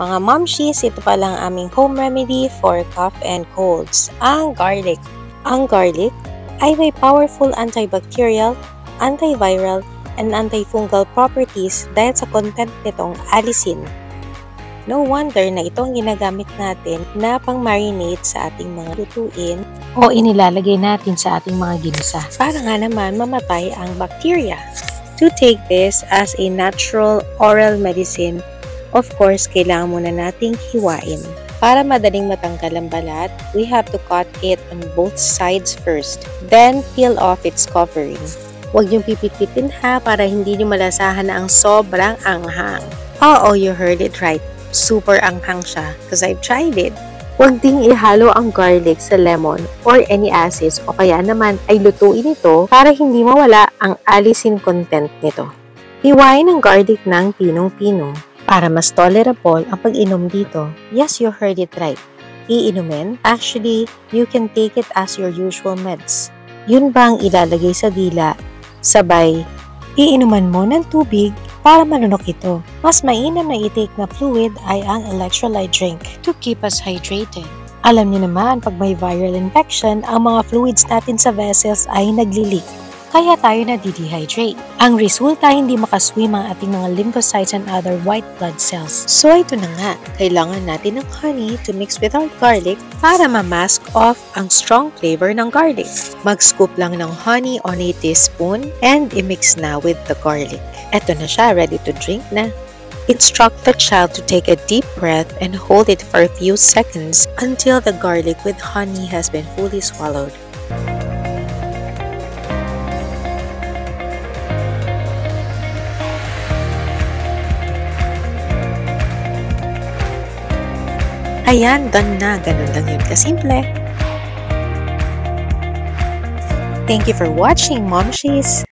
Mga momshies, ito pala ang aming home remedy for cough and colds, ang garlic. Ang garlic ay may powerful antibacterial, antiviral, and antifungal properties dahil sa content nitong allicin. No wonder na ito ang ginagamit natin na pang-marinate sa ating mga lutuin o inilalagay natin sa ating mga ginisa para nga naman mamatay ang bacteria. To take this as a natural oral medicine, of course, kailangan muna nating hiwain. Para madaling matanggal ang balat, we have to cut it on both sides first, then peel off its covering. Huwag niyong pipit-pitin ha para hindi niyo malasahan na ang sobrang anghang. Oo, you heard it right. Super anghang siya because I've tried it. Huwag ding ihalo ang garlic sa lemon or any acids o kaya naman ay lutuin ito para hindi mawala ang allicin content nito. Hiwain ang garlic ng pinong-pinong para mas tolerable ang pag-inom dito. Yes, you heard it right. Iinumin? Actually, you can take it as your usual meds. Yun bang ilalagay sa dila? Sabay, iinuman mo ng tubig para malunok ito. Mas mainam na i-take na fluid ay ang electrolyte drink to keep us hydrated. Alam niyo naman, pag may viral infection, ang mga fluids natin sa vessels ay nagli-leak. Kaya tayo na-dehydrate. Ang resulta, hindi makaswim ang ating mga lymphocytes and other white blood cells. So ito na nga, kailangan natin ng honey to mix with our garlic para ma-mask off ang strong flavor ng garlic. Mag-scoop lang ng honey on a teaspoon and i-mix na with the garlic. Ito na siya, ready to drink na. Instruct the child to take a deep breath and hold it for a few seconds until the garlic with honey has been fully swallowed. Ayan, done na. Ganun lang yun kasimple. Thank you for watching, momshies!